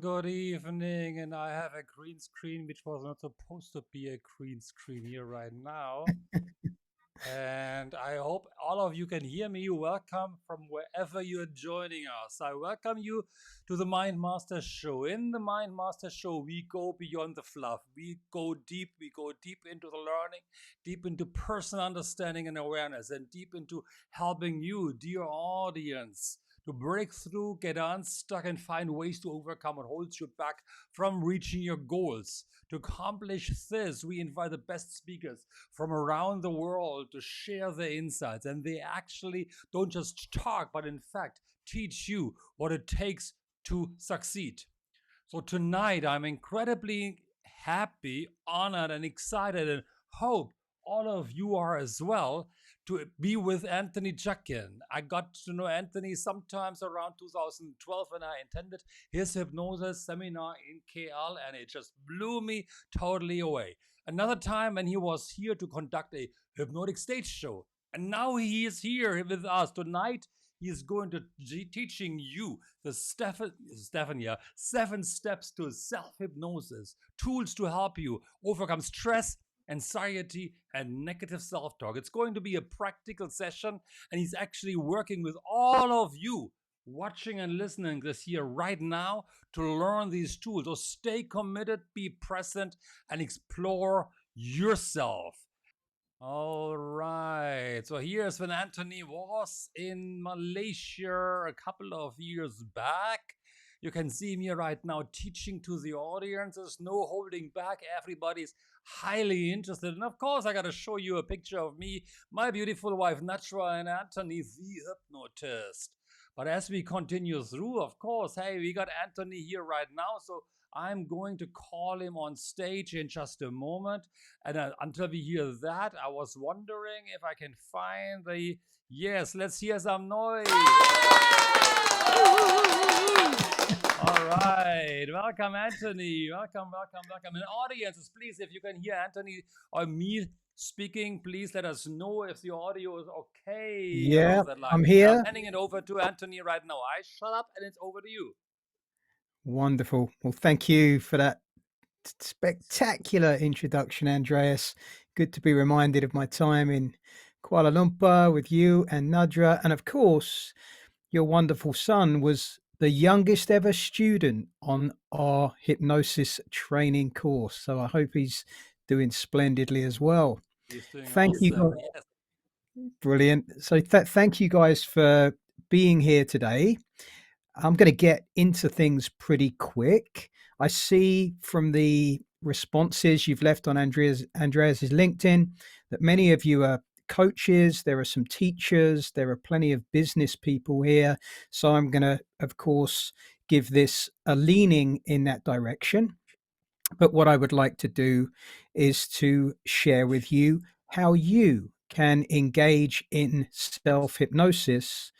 good evening. And I have a green screen, which was not supposed to be a green screen here right now. And I hope all of you can hear me. Welcome from wherever you're joining us. I welcome you to the Mind Master Show. In the Mind Master Show, we go beyond the fluff. We go deep. We go deep into the learning, deep into personal understanding and awareness, and deep into helping you, dear audience, to break through, get unstuck, and find ways to overcome what holds you back from reaching your goals. To accomplish this, we invite the best speakers from around the world to share their insights. And they actually don't just talk, but in fact, teach you what it takes to succeed. So tonight, I'm incredibly happy, honored, and excited, and hope all of you are as well, to be with Anthony Jacquin. I got to know Anthony sometimes around 2012 when I attended his hypnosis seminar in KL, and it just blew me totally away. Another time when he was here to conduct a hypnotic stage show. And now he is here with us tonight. He is going to be teaching you the seven steps to self-hypnosis, tools to help you overcome stress, anxiety, and negative self-talk. It's going to be a practical session, and he's actually working with all of you watching and listening this year right now to learn these tools. So stay committed, be present, and explore yourself. All right. So here's when Anthony was in Malaysia a couple of years back. You can see me right now teaching to the audience. There's no holding back. Everybody's highly interested. And of course, I got to show you a picture of me, my beautiful wife, Natra, and Anthony, the hypnotist. But as we continue through, of course, hey, we got Anthony here right now. So I'm going to call him on stage in just a moment. And until we hear that, I was wondering if I can find the, yes, let's hear some noise. All right. Welcome, Anthony. Welcome. And audiences, please, if you can hear Anthony or me speaking, please let us know if the audio is okay. Yeah, I'm here. I'm handing it over to Anthony right now. I shut up and it's over to you. Wonderful. Well, thank you for that spectacular introduction, Andreas. Good to be reminded of my time in Kuala Lumpur with you and Nadra. And of course, your wonderful son was the youngest ever student on our hypnosis training course. So I hope he's doing splendidly as well. He's doing Thank awesome. you. Yes. Brilliant. So thank you guys for being here today. I'm going to get into things pretty quick. I see from the responses you've left on Andreas's LinkedIn that many of you are coaches. There are some teachers. There are plenty of business people here. So I'm going to, of course, give this a leaning in that direction. But what I would like to do is to share with you how you can engage in self hypnosis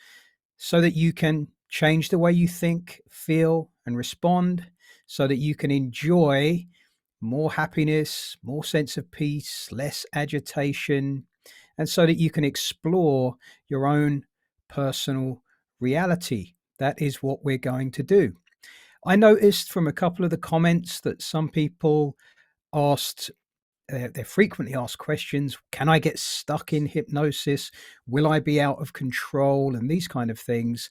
so that you can change the way you think, feel, and respond, so that you can enjoy more happiness, more sense of peace, less agitation, and so that you can explore your own personal reality. That is what we're going to do. I noticed from a couple of the comments that some people asked, they're frequently asked questions. Can I get stuck in hypnosis? Will I be out of control? And these kind of things.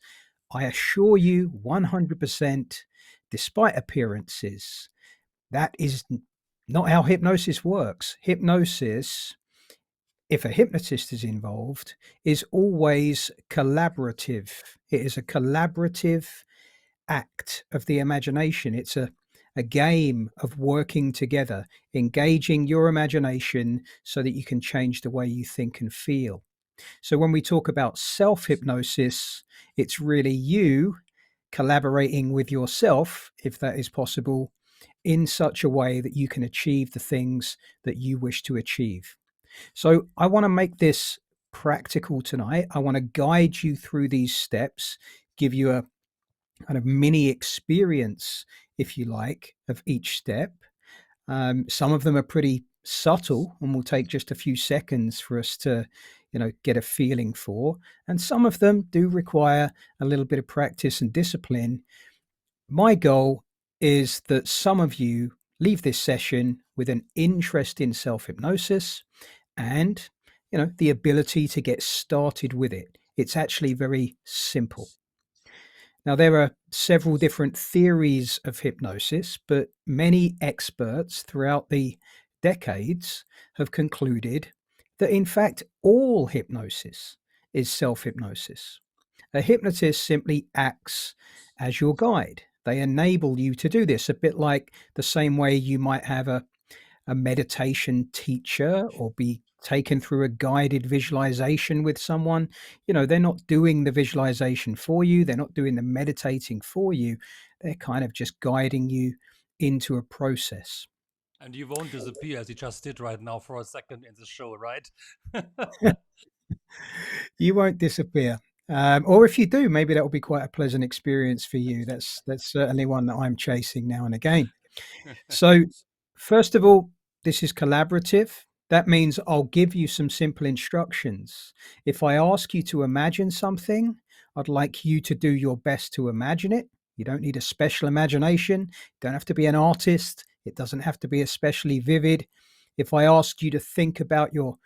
I assure you 100%, despite appearances, that is not how hypnosis works. Hypnosis, if a hypnotist is involved, is always collaborative. It is a collaborative act of the imagination. It's a game of working together, engaging your imagination so that you can change the way you think and feel. So when we talk about self-hypnosis, it's really you collaborating with yourself, if that is possible, in such a way that you can achieve the things that you wish to achieve. So I want to make this practical tonight. I want to guide you through these steps, give you a kind of mini experience, if you like, of each step. Some of them are pretty subtle and will take just a few seconds for us to, get a feeling for. And some of them do require a little bit of practice and discipline. My goal is that some of you leave this session with an interest in self hypnosis and the ability to get started with it. It's actually very simple. Now, there are several different theories of hypnosis, but many experts throughout the decades have concluded that, in fact, all hypnosis is self hypnosis. A hypnotist simply acts as your guide. They enable you to do this, a bit like the same way you might have a meditation teacher or be taken through a guided visualization with someone. They're not doing the visualization for you, they're not doing the meditating for you. They're kind of just guiding you into a process. And you won't disappear as you just did right now for a second in the show, right? You won't disappear. Or if you do, maybe that will be quite a pleasant experience for you. That's certainly one that I'm chasing now and again. So, first of all, this is collaborative. That means I'll give you some simple instructions. If I ask you to imagine something, I'd like you to do your best to imagine it. You don't need a special imagination. You don't have to be an artist. It doesn't have to be especially vivid. If I ask you to think about your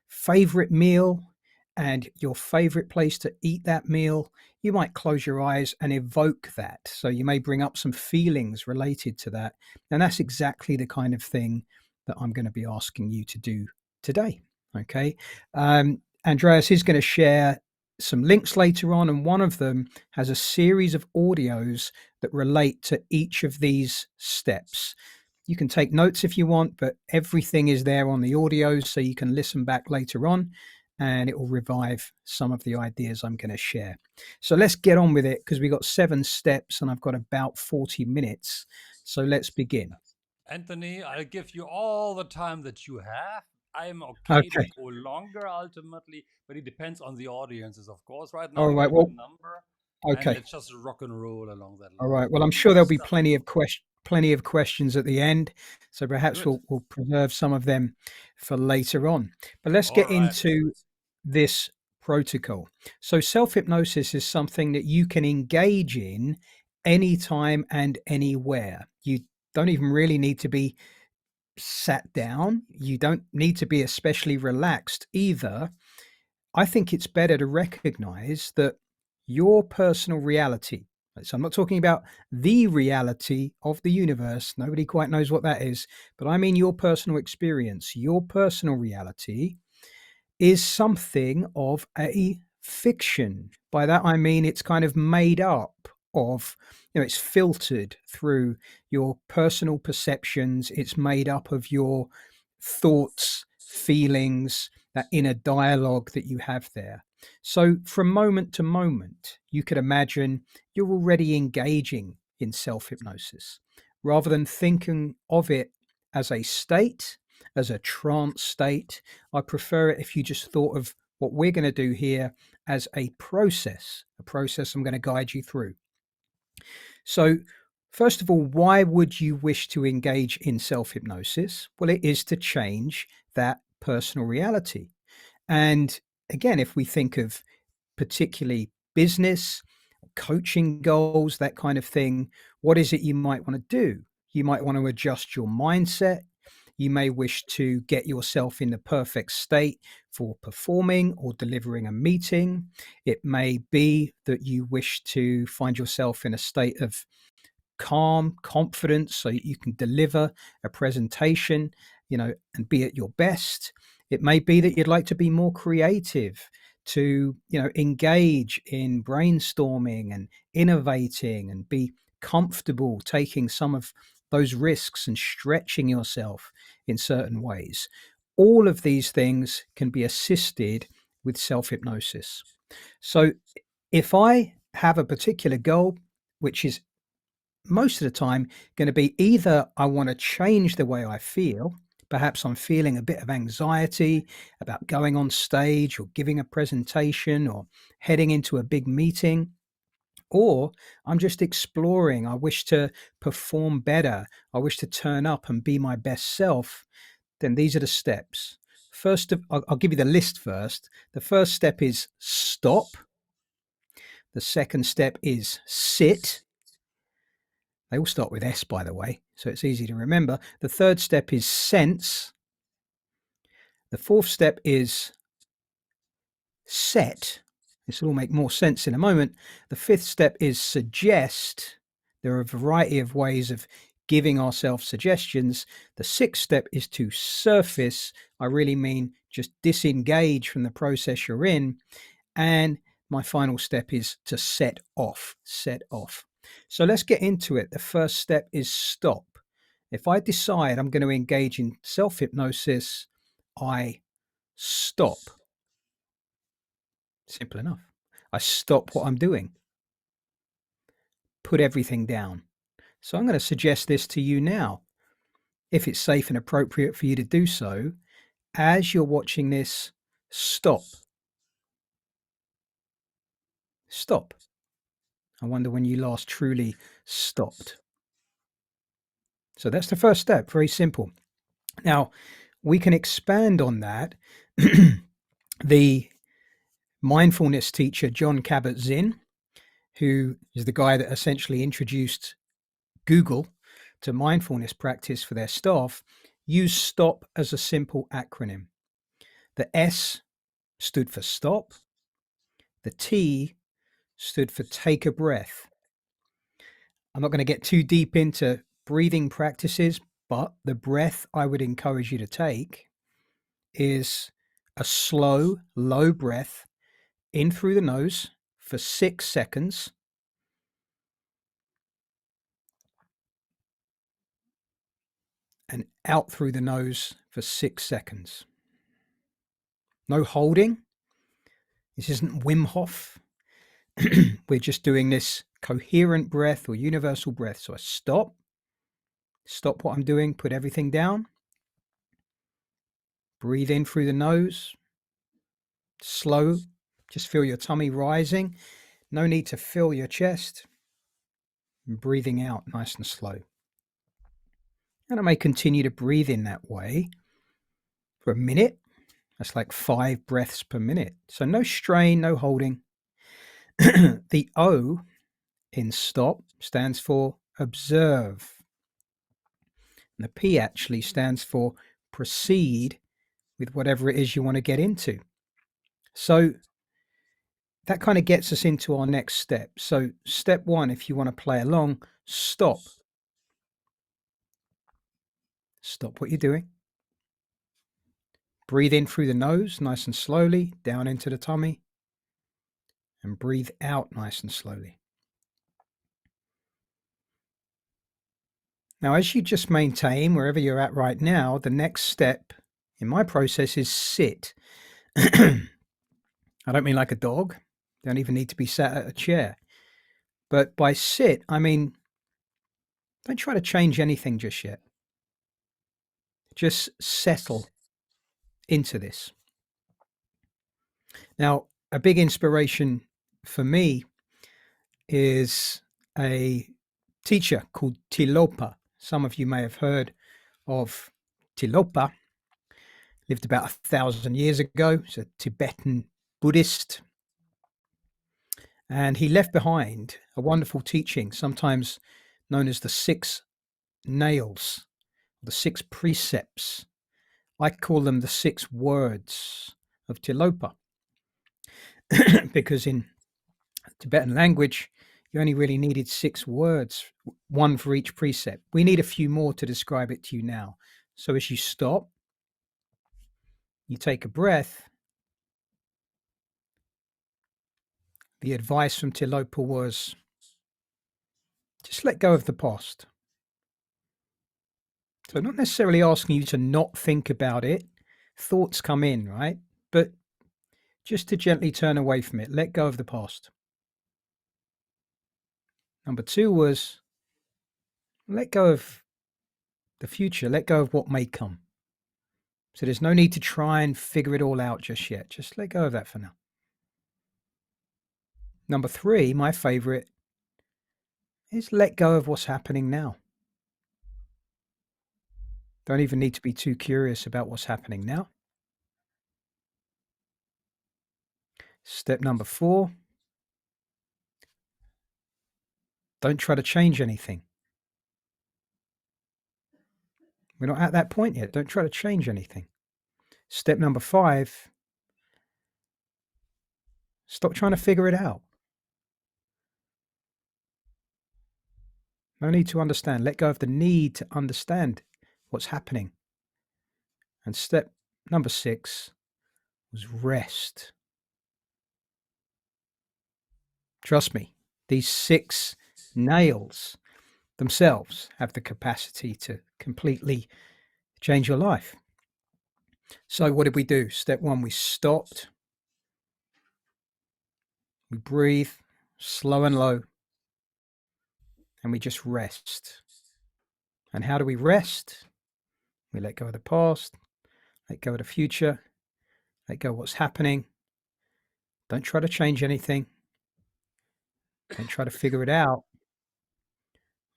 favorite meal and your favorite place to eat that meal, you might close your eyes and evoke that. So you may bring up some feelings related to that. And that's exactly the kind of thing that I'm going to be asking you to do today. Okay. Andreas is going to share some links later on, and one of them has a series of audios that relate to each of these steps. You can take notes if you want, but everything is there on the audios so you can listen back later on and it will revive some of the ideas I'm going to share. So let's get on with it because we've got 7 steps and I've got about 40 minutes. So let's begin. Anthony, I'll give you all the time that you have. I'm okay to Okay. go longer ultimately, but it depends on the audiences, of course. Right now, All we got right. a good Well, number, and okay. let's just rock and roll along that All line. right. Well, I'm You sure there'll be start. plenty of questions at the end. So perhaps Good. we'll preserve some of them for later on. But let's All get right. into this protocol. So self hypnosis is something that you can engage in anytime and anywhere. You don't even really need to be sat down. You don't need to be especially relaxed either. I think it's better to recognize that your personal reality, so I'm not talking about the reality of the universe, nobody quite knows what that is, but I mean your personal experience, your personal reality is something of a fiction. By that I mean it's kind of made up of, it's filtered through your personal perceptions, it's made up of your thoughts, feelings, that inner dialogue that you have there. So from moment to moment, you could imagine you're already engaging in self hypnosis rather than thinking of it as a state, as a trance state. I prefer it if you just thought of what we're going to do here as a process I'm going to guide you through. So, first of all, why would you wish to engage in self hypnosis? Well, it is to change that personal reality. And again, if we think of particularly business, coaching goals, that kind of thing, what is it you might want to do? You might want to adjust your mindset. You may wish to get yourself in the perfect state for performing or delivering a meeting. It may be that you wish to find yourself in a state of calm, confidence, so you can deliver a presentation, and be at your best. It may be that you'd like to be more creative, to, engage in brainstorming and innovating and be comfortable taking some of those risks and stretching yourself in certain ways. All of these things can be assisted with self hypnosis. So if I have a particular goal, which is most of the time going to be either I want to change the way I feel. Perhaps I'm feeling a bit of anxiety about going on stage or giving a presentation or heading into a big meeting, or I'm just exploring. I wish to perform better. I wish to turn up and be my best self. Then these are the steps. First, I'll give you the list first. The first step is stop. The second step is sit. They all start with S, by the way, so it's easy to remember. The third step is sense. The fourth step is set. This will all make more sense in a moment. The fifth step is suggest. There are a variety of ways of giving ourselves suggestions. The sixth step is to surface. I really mean just disengage from the process you're in. And my final step is to set off. Set off. So let's get into it. The first step is stop. If I decide I'm going to engage in self hypnosis, I stop. Simple enough. I stop what I'm doing, put everything down. So I'm going to suggest this to you now. If it's safe and appropriate for you to do so, as you're watching this, stop. Stop. I wonder when you last truly stopped. So that's the first step. Very simple. Now, we can expand on that. The mindfulness teacher, John Kabat-Zinn, who is the guy that essentially introduced Google to mindfulness practice for their staff, used STOP as a simple acronym. The S stood for stop. The T stood for take a breath. I'm not going to get too deep into breathing practices, but the breath I would encourage you to take is a slow, low breath in through the nose for 6 seconds. And out through the nose for 6 seconds. No holding. This isn't Wim Hof. We're just doing this coherent breath or universal breath. So I stop what I'm doing, put everything down, breathe in through the nose, slow, just feel your tummy rising. No need to fill your chest. And breathing out nice and slow. And I may continue to breathe in that way for a minute. That's like 5 breaths per minute. So no strain, no holding. The O in stop stands for observe. And the P actually stands for proceed with whatever it is you want to get into. So that kind of gets us into our next step. So step 1, if you want to play along, stop. Stop what you're doing. Breathe in through the nose, nice and slowly, down into the tummy. And breathe out nice and slowly. Now, as you just maintain wherever you're at right now, the next step in my process is sit. I don't mean like a dog. Don't even need to be sat at a chair. But by sit, I mean, don't try to change anything just yet. Just settle into this. Now, a big inspiration for me is a teacher called Tilopa. Some of you may have heard of Tilopa. Lived about 1,000 years ago. He's a Tibetan Buddhist. And he left behind a wonderful teaching, sometimes known as the 6 nails, the 6 precepts. I call them the 6 words of Tilopa. Because in Tibetan language, you only really needed 6 words, one for each precept. We need a few more to describe it to you now. So as you stop, you take a breath. The advice from Tilopa was just let go of the past. So not necessarily asking you to not think about it. Thoughts come in, right? But just to gently turn away from it. Let go of the past. Number 2 was let go of the future. Let go of what may come. So there's no need to try and figure it all out just yet. Just let go of that for now. Number 3, my favorite, is let go of what's happening now. Don't even need to be too curious about what's happening now. Step number 4, don't try to change anything. We're not at that point yet. Don't try to change anything. Step number 5, stop trying to figure it out. No need to understand. Let go of the need to understand what's happening. And step number 6 was rest. Trust me, these 6 nails themselves have the capacity to completely change your life. So what did we do? Step 1, we stopped. We breathe slow and low, and we just rest. And how do we rest? We let go of the past, let go of the future, let go of what's happening. Don't try to change anything. Don't try to figure it out.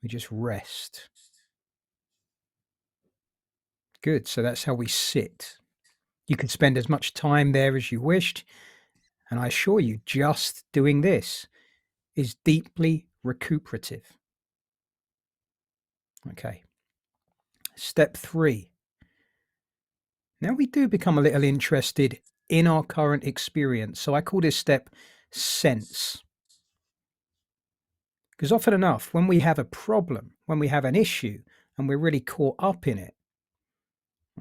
We just rest. Good. So that's how we sit. You can spend as much time there as you wished. And I assure you, just doing this is deeply recuperative. Okay. Step 3. Now we do become a little interested in our current experience. So I call this step sense. Because often enough, when we have a problem, when we have an issue, and we're really caught up in it,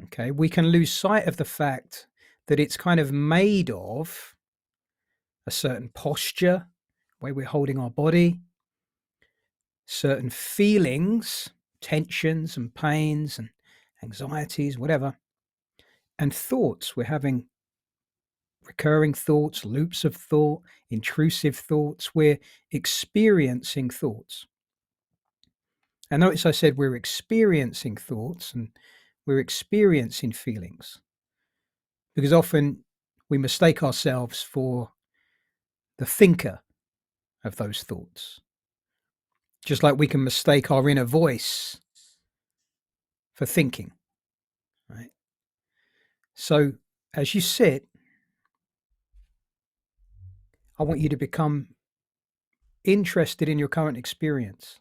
okay, we can lose sight of the fact that it's kind of made of a certain posture, way we're holding our body, certain feelings, tensions and pains and anxieties, whatever, and thoughts. We're having recurring thoughts, loops of thought, intrusive thoughts. We're experiencing thoughts. And notice I said we're experiencing thoughts and we're experiencing feelings, because often we mistake ourselves for the thinker of those thoughts. Just like we can mistake our inner voice for thinking, right? So as you sit, I want you to become interested in your current experience.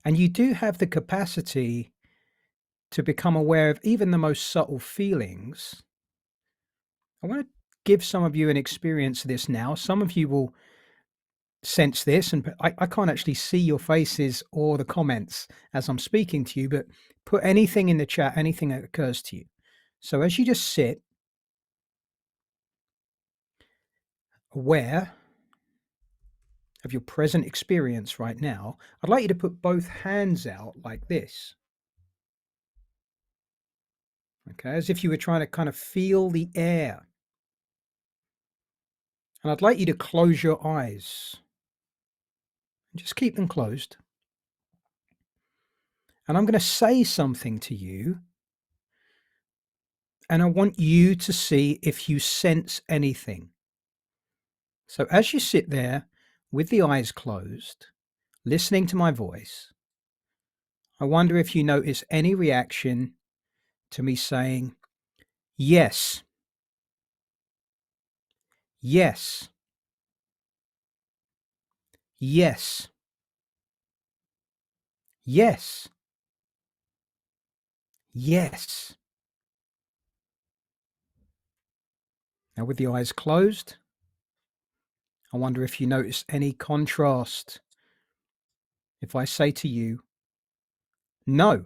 And you do have the capacity to become aware of even the most subtle feelings. I want to give some of you an experience of this now. Some of you will sense this, and I can't actually see your faces or the comments as I'm speaking to you, but put anything in the chat, anything that occurs to you. So as you just sit, aware of your present experience right now, I'd like you to put both hands out like this. Okay, as if you were trying to kind of feel the air. And I'd like you to close your eyes. Just keep them closed. And I'm going to say something to you. And I want you to see if you sense anything. So as you sit there with the eyes closed, listening to my voice, I wonder if you notice any reaction to me saying, yes, yes, yes, yes, yes. Now with the eyes closed, I wonder if you notice any contrast. If I say to you, no,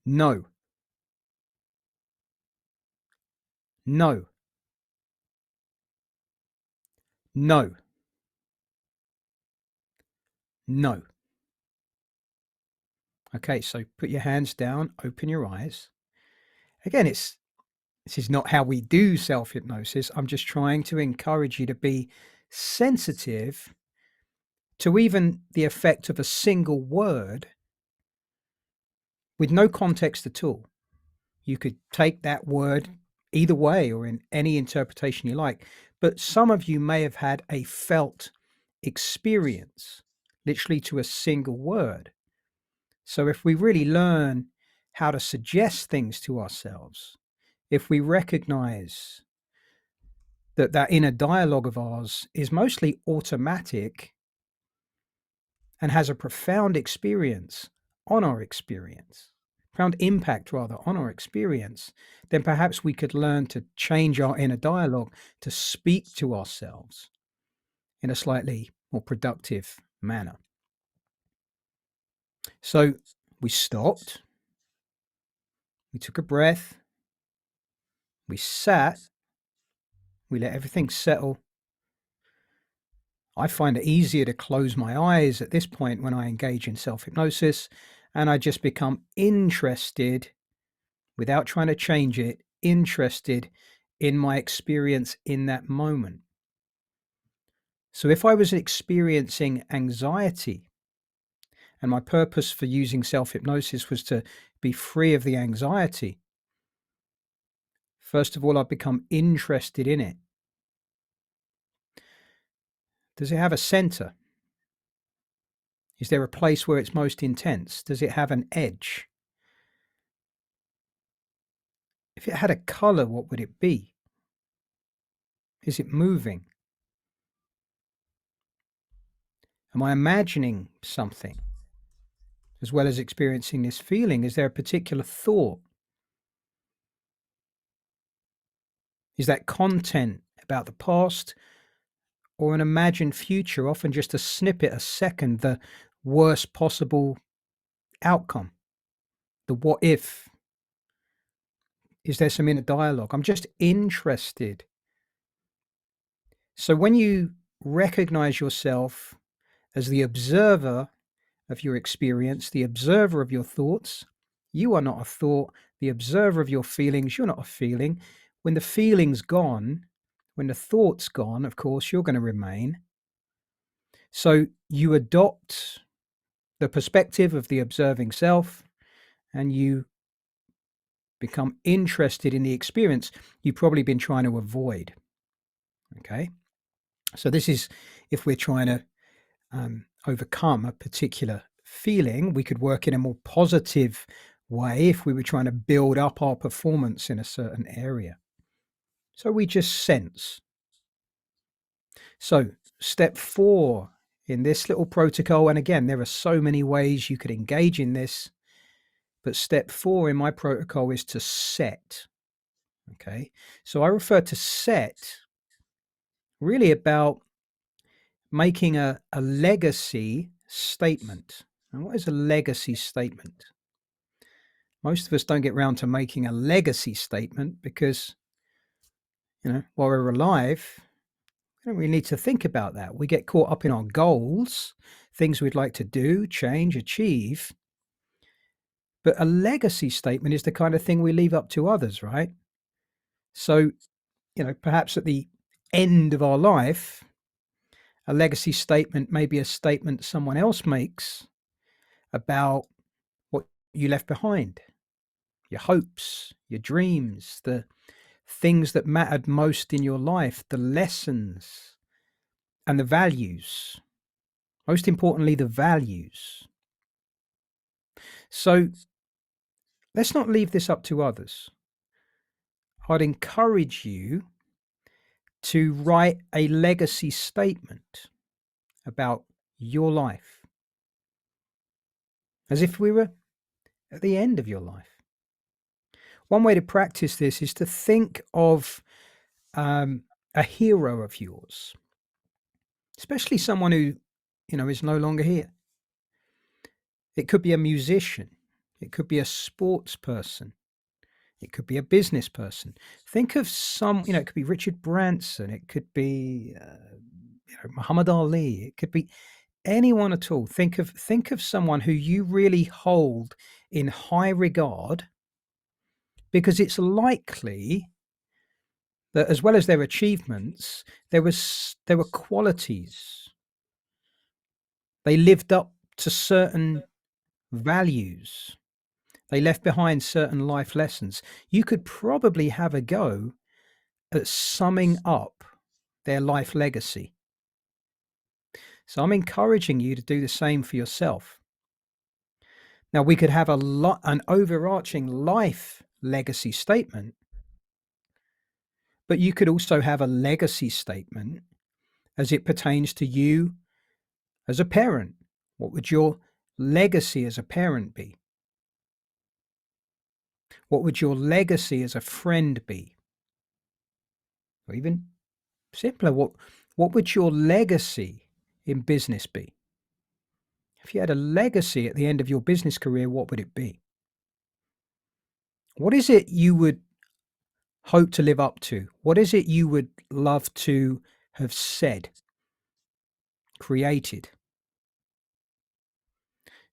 no, no, no, no. Okay, so put your hands down, open your eyes. Again, this is not how we do self-hypnosis. I'm just trying to encourage you to be sensitive to even the effect of a single word with no context at all. You could take that word either way or in any interpretation you like, but some of you may have had a felt experience, literally to a single word. So if we really learn how to suggest things to ourselves, if we recognize that that inner dialogue of ours is mostly automatic and has a profound experience on our experience, profound impact rather on our experience, then perhaps we could learn to change our inner dialogue to speak to ourselves in a slightly more productive manner. So we stopped, we took a breath, we sat, we let everything settle. I find it easier to close my eyes at this point when I engage in self hypnosis, and I just become interested, without trying to change it, interested in my experience in that moment. So if I was experiencing anxiety, and my purpose for using self hypnosis was to be free of the anxiety, first of all, I've become interested in it. Does it have a center? Is there a place where it's most intense? Does it have an edge? If it had a color, what would it be? Is it moving? Am I imagining something as well as experiencing this feeling? Is there a particular thought? Is that content about the past or an imagined future, often just a snippet, a second, the worst possible outcome? The what if? Is there some inner dialogue? I'm just interested. So when you recognize yourself as the observer of your experience, the observer of your thoughts, you are not a thought. The observer of your feelings, you're not a feeling. When the feeling's gone, when the thought's gone, of course, you're going to remain. So you adopt the perspective of the observing self and you become interested in the experience you've probably been trying to avoid. Okay. So this is if we're trying to overcome a particular feeling, we could work in a more positive way if we were trying to build up our performance in a certain area. So we just sense. So step 4 in this little protocol, and again, there are so many ways you could engage in this, but step 4 in my protocol is to set. Okay. So I refer to set really about making a legacy statement. And what is a legacy statement? Most of us don't get round to making a legacy statement because, while we're alive, we don't really need to think about that. We get caught up in our goals, things we'd like to do, change, achieve. But a legacy statement is the kind of thing we leave up to others, right? So, perhaps at the end of our life, a legacy statement may be a statement someone else makes about what you left behind, your hopes, your dreams, the things that mattered most in your life, the lessons and the values. Most importantly, the values. So let's not leave this up to others. I'd encourage you to write a legacy statement about your life as if we were at the end of your life. One way to practice this is to think of a hero of yours, especially someone who, is no longer here. It could be a musician. It could be a sports person. It could be a business person. Think of some, it could be Richard Branson. It could be Muhammad Ali. It could be anyone at all. Think of someone who you really hold in high regard, because it's likely that as well as their achievements, there were qualities. They lived up to certain values. They left behind certain life lessons. You could probably have a go at summing up their life legacy. So I'm encouraging you to do the same for yourself. Now, we could have an overarching life legacy statement, but you could also have a legacy statement as it pertains to you as a parent, What would your legacy as a parent be? What would your legacy as a friend be? Or even simpler, what would your legacy in business be? If you had a legacy at the end of your business career, what would it be? What is it you would hope to live up to? What is it you would love to have said, created?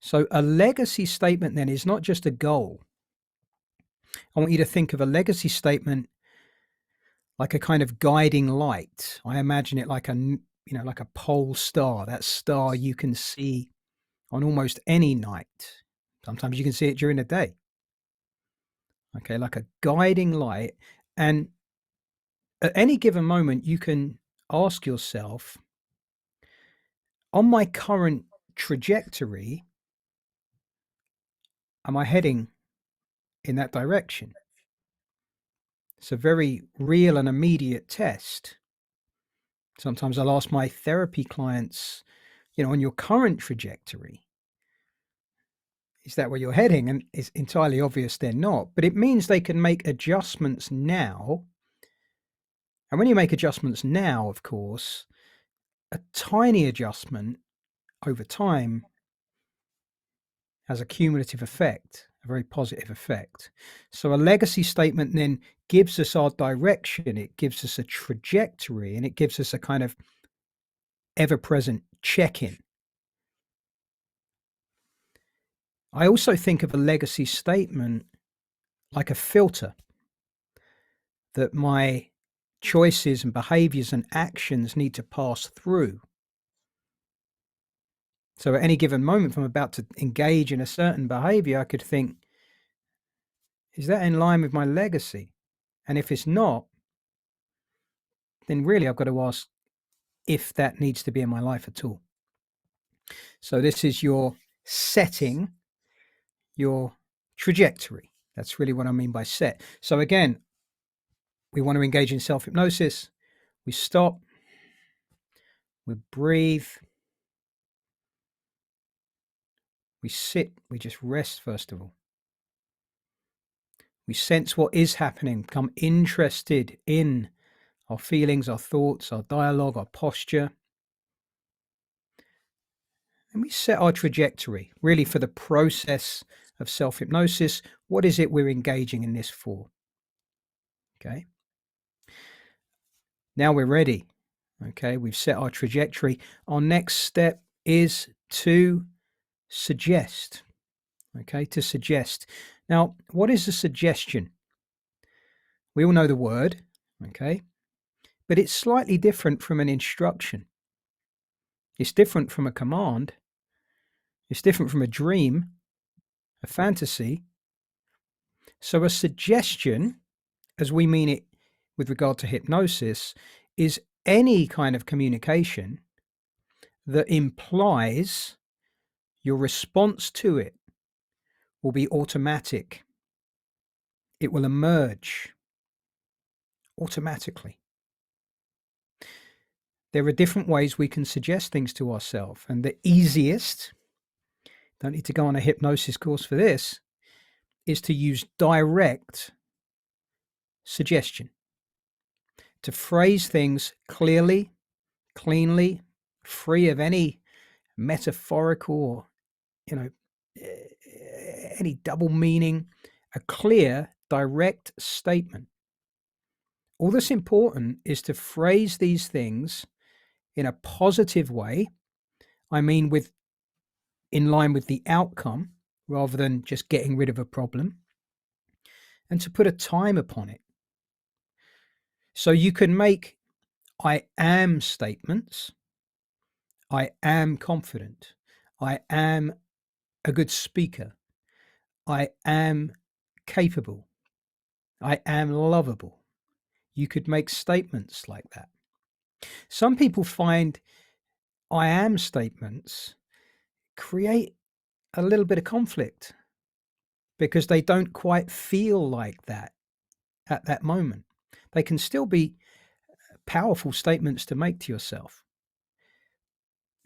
So a legacy statement then is not just a goal. I want you to think of a legacy statement like a kind of guiding light. I imagine it like like a pole star, that star you can see on almost any night. Sometimes you can see it during the day. Okay, like a guiding light. And at any given moment, you can ask yourself, on my current trajectory, am I heading in that direction? It's a very real and immediate test. Sometimes I'll ask my therapy clients, on your current trajectory, is that where you're heading? And it's entirely obvious they're not, but it means they can make adjustments now. And when you make adjustments now, of course, a tiny adjustment over time has a cumulative effect, a very positive effect. So a legacy statement then gives us our direction, it gives us a trajectory, and it gives us a kind of ever-present check-in. I also think of a legacy statement like a filter that my choices and behaviors and actions need to pass through. So at any given moment, if I'm about to engage in a certain behavior, I could think, is that in line with my legacy? And if it's not, then really I've got to ask if that needs to be in my life at all. So this is your setting, your trajectory. That's really what I mean by set. So again, we want to engage in self-hypnosis. We stop, we breathe, we sit, we just rest first of all. We sense what is happening, become interested in our feelings, our thoughts, our dialogue, our posture. And we set our trajectory, really, for the process of self-hypnosis. What is it we're engaging in this for? Okay. Now we're ready. Okay, we've set our trajectory. Our next step is to suggest. Okay, to suggest. Now, what is a suggestion? We all know the word, okay, but it's slightly different from an instruction. It's different from a command. It's different from a dream, a fantasy. So a suggestion, as we mean it with regard to hypnosis, is any kind of communication that implies your response to it will be automatic. It will emerge automatically. There are different ways we can suggest things to ourselves, and the easiest, don't need to go on a hypnosis course for this, is to use direct suggestion, to phrase things clearly, cleanly, free of any metaphorical or, any double meaning, a clear, direct statement. All that's important is to phrase these things in a positive way. I mean, in line with the outcome, rather than just getting rid of a problem, and to put a time upon it. So you can make I am statements. I am confident. I am a good speaker. I am capable. I am lovable. You could make statements like that. Some people find I am statements create a little bit of conflict because they don't quite feel like that at that moment. They can still be powerful statements to make to yourself.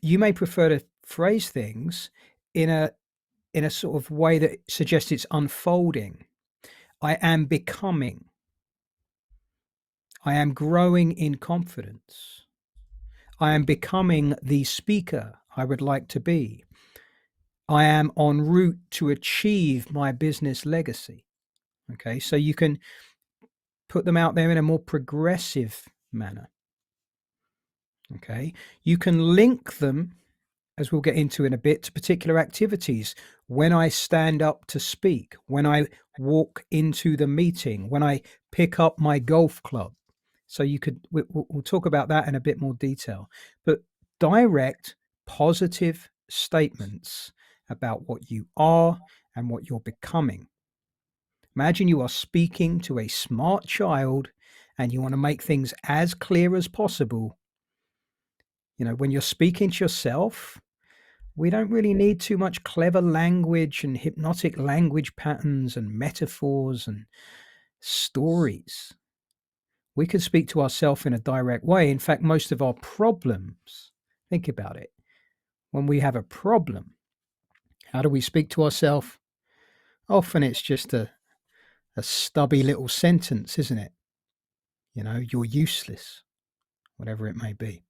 You may prefer to phrase things in a sort of way that suggests it's unfolding. I am becoming. I am growing in confidence. I am becoming the speaker I would like to be. I am en route to achieve my business legacy. Okay, so you can put them out there in a more progressive manner. Okay, you can link them, as we'll get into in a bit, to particular activities. When I stand up to speak, when I walk into the meeting, when I pick up my golf club. So we'll talk about that in a bit more detail. But direct, positive statements about what you are and what you're becoming. Imagine you are speaking to a smart child and you want to make things as clear as possible. When you're speaking to yourself, we don't really need too much clever language and hypnotic language patterns and metaphors and stories. We can speak to ourselves in a direct way. In fact, most of our problems, think about it. When we have a problem, how do we speak to ourselves? Often it's just a stubby little sentence, isn't it? You're useless, whatever it may be.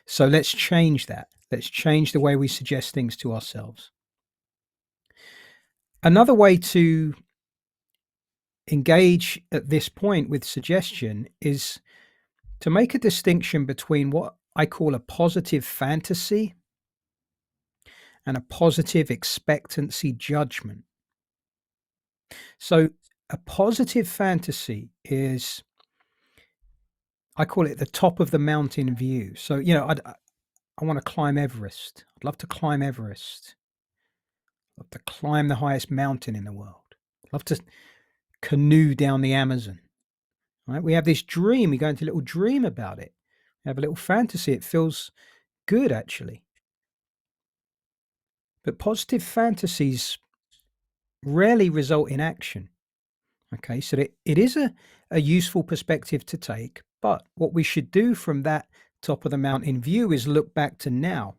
So let's change that. Let's change the way we suggest things to ourselves. Another way to engage at this point with suggestion is to make a distinction between what I call a positive fantasy and a positive expectancy judgment. So a positive fantasy is, I call it the top of the mountain view. So, I want to climb Everest. I'd love to climb Everest. I'd love to climb the highest mountain in the world. I'd love to canoe down the Amazon. Right? We have this dream. We go into a little dream about it. We have a little fantasy. It feels good, actually. But positive fantasies rarely result in action. Okay, so it is a useful perspective to take. But what we should do from that top of the mountain view is look back to now.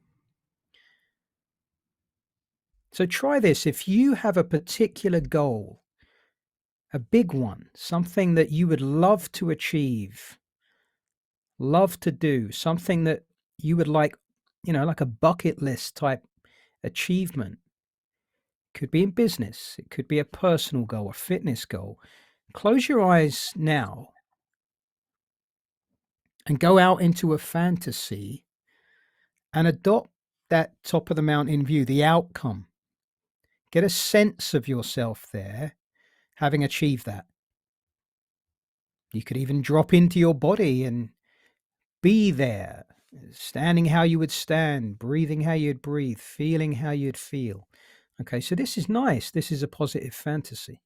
So try this. If you have a particular goal, a big one, something that you would love to achieve, love to do, something that you would like, like a bucket list type achievement. It could be in business, it could be a personal goal, a fitness goal. Close your eyes now and go out into a fantasy and adopt that top of the mountain view, the outcome. Get a sense of yourself there having achieved that. You could even drop into your body and be there, standing how you would stand, breathing how you'd breathe, feeling how you'd feel. Okay, so this is nice. This is a positive fantasy.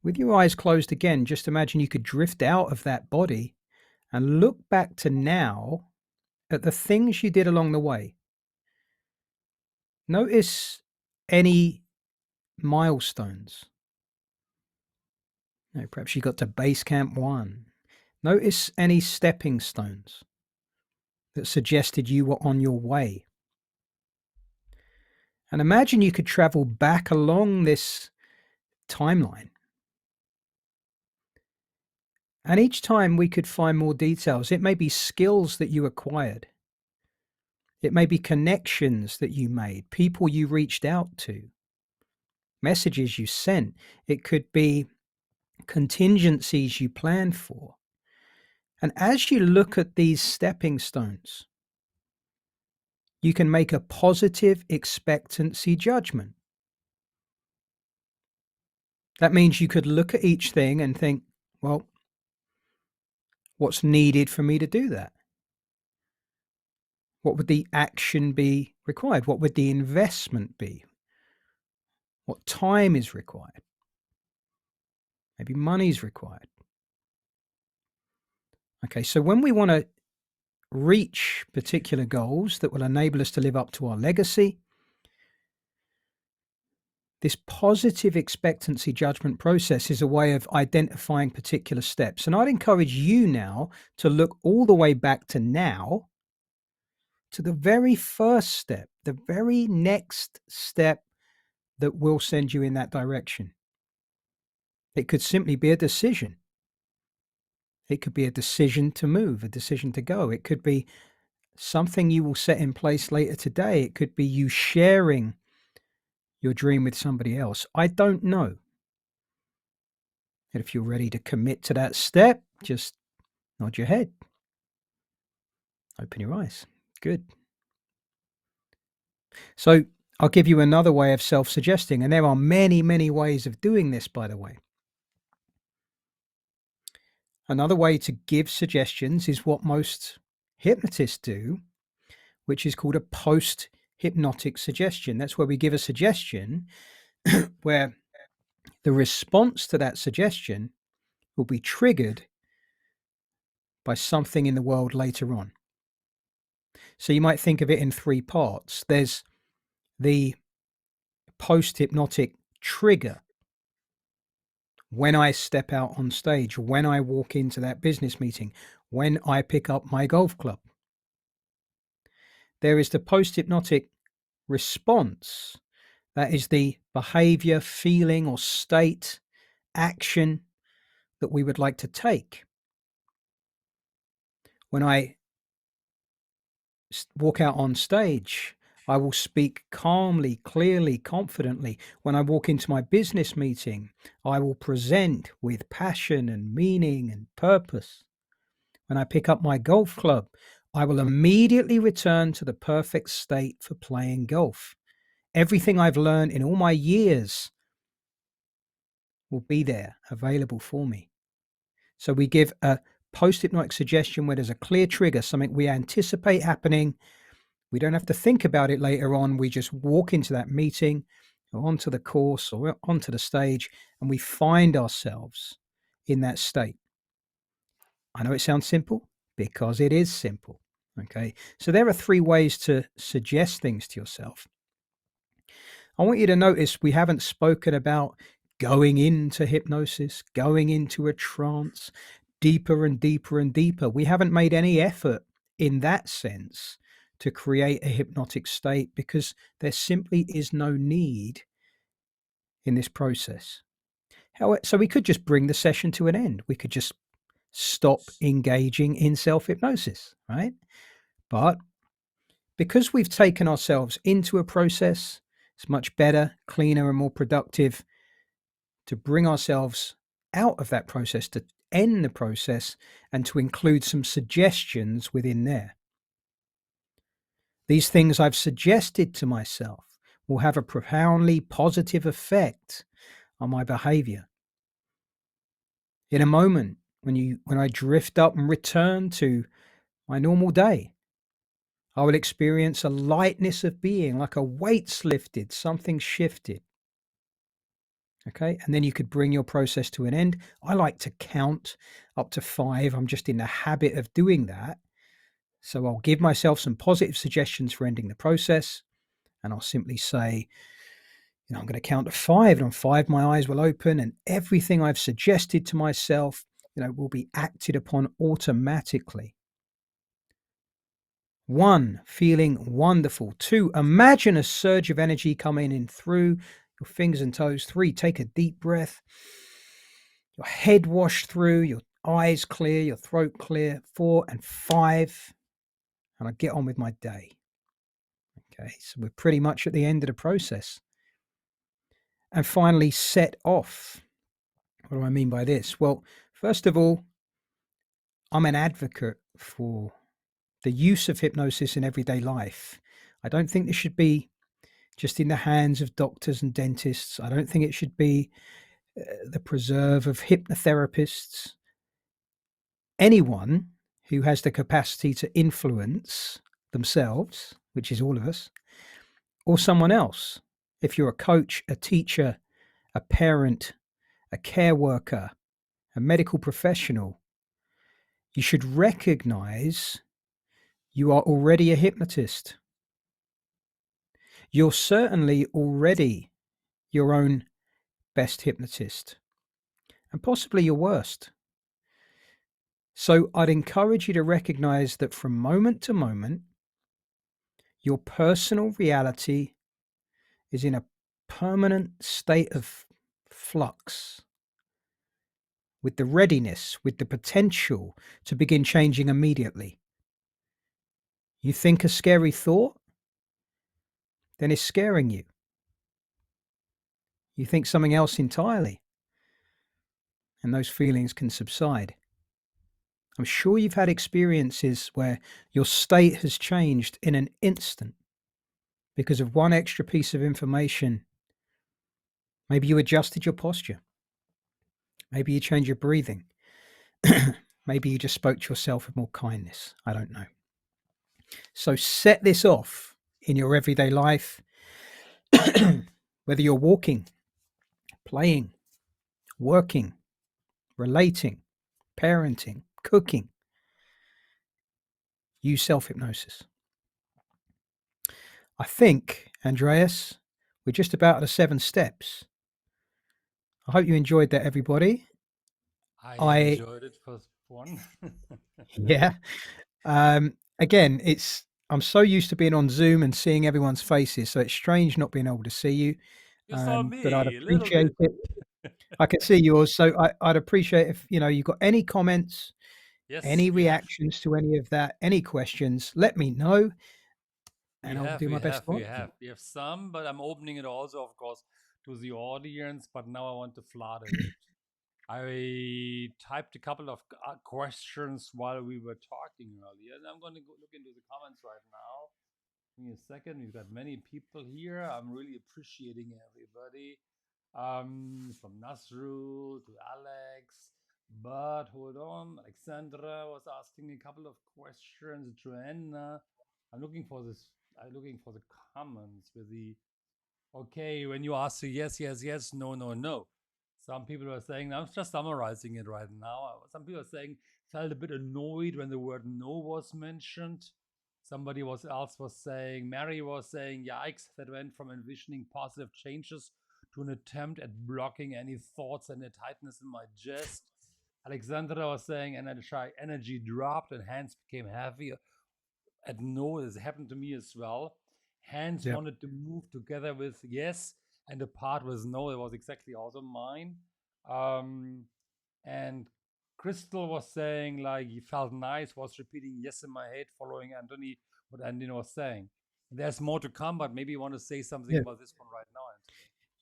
With your eyes closed again, just imagine you could drift out of that body and look back to now at the things you did along the way. Notice any milestones. Perhaps you got to base camp 1. Notice any stepping stones that suggested you were on your way. And imagine you could travel back along this timeline. And each time we could find more details. It may be skills that you acquired. It may be connections that you made, people you reached out to, messages you sent. It could be contingencies you planned for. And as you look at these stepping stones, you can make a positive expectancy judgment. That means you could look at each thing and think, well, what's needed for me to do that? What would the action be required? What would the investment be? What time is required? Maybe money is required. Okay, so when we want to reach particular goals that will enable us to live up to our legacy, this positive expectancy judgment process is a way of identifying particular steps. And I'd encourage you now to look all the way back to now to the very first step, the very next step that will send you in that direction. It could simply be a decision. It could be a decision to move, a decision to go. It could be something you will set in place later today. It could be you sharing your dream with somebody else. I don't know. And if you're ready to commit to that step, just nod your head. Open your eyes. Good. So I'll give you another way of self-suggesting, and there are many, many ways of doing this, by the way. Another way to give suggestions is what most hypnotists do, which is called a post-hypnotic suggestion. That's where we give a suggestion where the response to that suggestion will be triggered by something in the world later on. So you might think of it in three parts. There's the post-hypnotic trigger. When I step out on stage, when I walk into that business meeting, when I pick up my golf club. There is the post-hypnotic response. That is the behavior, feeling, or state, action that we would like to take. When I walk out on stage, I will speak calmly, clearly, confidently. When I walk into my business meeting, I will present with passion and meaning and purpose. When I pick up my golf club, I will immediately return to the perfect state for playing golf. Everything I've learned in all my years will be there available for me. So we give a post-hypnotic suggestion where there's a clear trigger, something we anticipate happening. We don't have to think about it later on. We just walk into that meeting or onto the course or onto the stage, and we find ourselves in that state. I know it sounds simple because it is simple. Okay. So there are three ways to suggest things to yourself. I want you to notice we haven't spoken about going into hypnosis, going into a trance, deeper and deeper and deeper. We haven't made any effort in that sense to create a hypnotic state because there simply is no need in this process. So we could just bring the session to an end. We could just stop engaging in self-hypnosis, right? But because we've taken ourselves into a process, it's much better, cleaner, and more productive to bring ourselves out of that process, to end the process, and to include some suggestions within there. These things I've suggested to myself will have a profoundly positive effect on my behavior. In a moment, when I drift up and return to my normal day, I will experience a lightness of being, like a weight's lifted, something shifted. Okay. And then you could bring your process to an end. I like to count up to 5. I'm just in the habit of doing that. So I'll give myself some positive suggestions for ending the process. And I'll simply say, I'm going to count to 5. And on 5, my eyes will open and everything I've suggested to myself, will be acted upon automatically. 1, feeling wonderful. 2, imagine a surge of energy coming in through your fingers and toes. 3, take a deep breath. Your head washed through, your eyes clear, your throat clear. 4 and 5, and I get on with my day. Okay, so we're pretty much at the end of the process. And finally, set off. What do I mean by this? Well, first of all, I'm an advocate for the use of hypnosis in everyday life. I don't think this should be just in the hands of doctors and dentists. I don't think it should be the preserve of hypnotherapists. Anyone who has the capacity to influence themselves, which is all of us, or someone else. If you're a coach, a teacher, a parent, a care worker, a medical professional, you should recognize you are already a hypnotist. You're certainly already your own best hypnotist, and possibly your worst. So I'd encourage you to recognize that from moment to moment, Your personal reality is in a permanent state of flux with the readiness, with the potential to begin changing immediately. You think a scary thought, then it's scaring you. You think something else entirely, and those feelings can subside. I'm sure you've had experiences where your state has changed in an instant because of one extra piece of information. Maybe you adjusted your posture. Maybe you changed your breathing. Maybe you just spoke to yourself with more kindness. I don't know. So set this off in your everyday life, whether you're walking, playing, working, relating, parenting, cooking. Use self hypnosis. I think, Andreas, we're just about at the 7 steps. I hope you enjoyed that, everybody. I I, enjoyed it for one. yeah. Again, I'm so used to being on Zoom and seeing everyone's faces, so it's strange not being able to see you. You saw But I'd me a little appreciate bit. it. I can see yours, so I'd appreciate if you've got any comments, Yes, any we have. reactions to any of that, any questions. Let me know, We and I'll have, do we my best have, to we answer have. them. We have some, but I'm opening it also, of course, to the audience. But now I want to flood it a bit. I typed a couple of questions while we were talking earlier, and I'm going to look into the comments right now. Give me a second. We've got many people here. I'm really appreciating everybody. From Nasrul to Alex. But hold on, Alexandra was asking a couple of questions. Joanna, I'm looking for this. I'm looking for the comments with the okay, when you ask the yes, yes, yes, no, no, no. Some people are saying, I'm just summarizing it right now. Some people are saying, felt a bit annoyed when the word no was mentioned. Somebody else was saying, Mary was saying, yikes, that went from envisioning positive changes to an attempt at blocking any thoughts and a tightness in my chest. Alexandra was saying, energy dropped and hands became heavy at no, this happened to me as well. Hands Yeah, wanted to move together with yes, and the part was no. It was exactly also mine. Um, and Crystal was saying like he felt nice, was repeating yes in my head, following Anthony what Anthony was saying. There's more to come, but maybe you want to say something yeah, about this one right now, Anthony.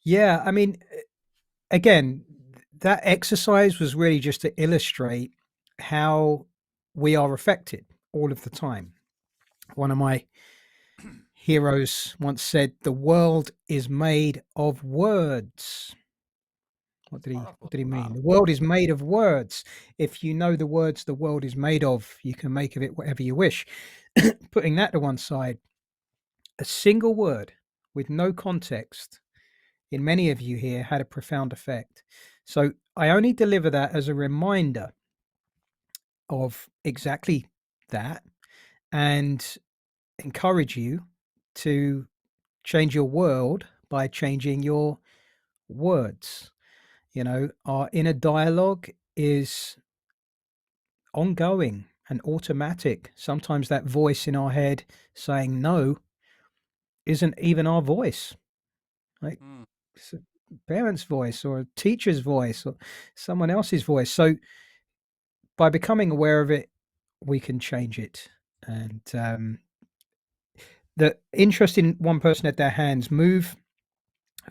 yeah. I mean, again, that exercise was really just to illustrate how we are affected all of the time. One of my heroes once said, "The world is made of words." What That's did he powerful. what did he mean? Wow. The world is made of words. If you know the words the world is made of, you can make of it whatever you wish. Putting that to one side, a single word with no context in many of you here had a profound effect. So I only deliver that as a reminder of exactly that and encourage you to change your world by changing your words. Our inner dialogue is ongoing and automatic. Sometimes that voice in our head saying no isn't even our voice. Like Hmm. it's a parent's voice or a teacher's voice or someone else's voice. So by becoming aware of it, we can change it. And the interesting one person had their hands move.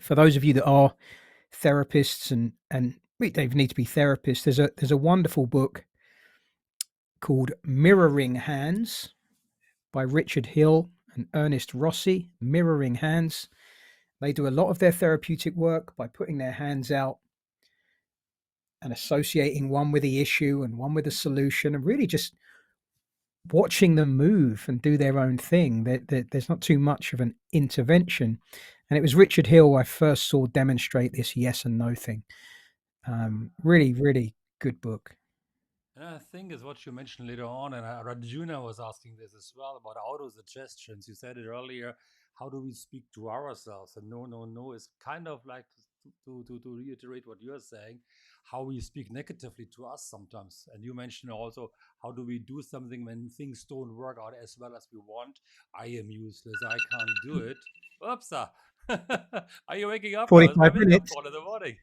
For those of you that are therapists and we don't even need to be therapists, there's a wonderful book called Mirroring Hands by Richard Hill and Ernest Rossi. Mirroring Hands. They do a lot of their therapeutic work by putting their hands out and associating one with the issue and one with the solution, and really just watching them move and do their own thing. There's not too much of an intervention. And it was Richard Hill I first saw demonstrate this yes and no thing. Really, really good book. And I think is what you mentioned later on, and Rajuna was asking this as well about auto suggestions. You said it earlier. How do we speak to ourselves? And no, no, no is kind of like to reiterate what you're saying. how we speak negatively to us sometimes. And you mentioned also, how do we do something when things don't work out as well as we want? I am useless. I can't do it. Oops. Are you waking up now? It's my 45 wake-up minutes. call in the morning.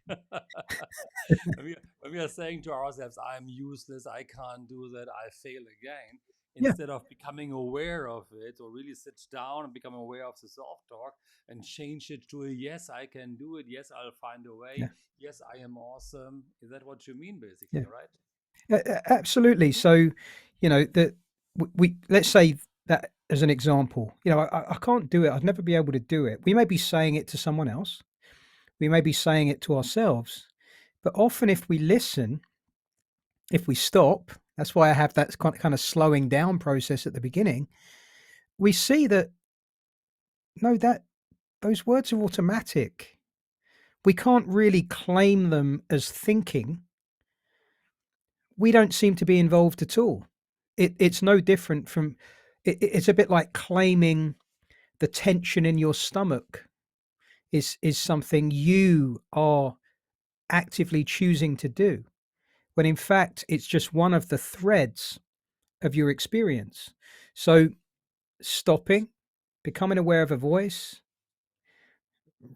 When we are saying to ourselves, I'm useless, I can't do that, I fail again, Yeah. instead of becoming aware of it, or really sit down and become aware of the self-talk and change it to a yes, I can do it, yes, I'll find a way, Yeah. yes, I am awesome. Is that what you mean, basically, Yeah. right? Absolutely. So, that we let's say that as an example, I can't do it. I'd never be able to do it. We may be saying it to someone else. We may be saying it to ourselves. But often, if we listen, if we stop, that's why I have that kind of slowing down process at the beginning. We see that no, that those words are automatic. We can't really claim them as thinking. We don't seem to be involved at all. It's no different from. It's a bit like claiming the tension in your stomach is something you are actively choosing to do, when in fact it's just one of the threads of your experience. So stopping, becoming aware of a voice,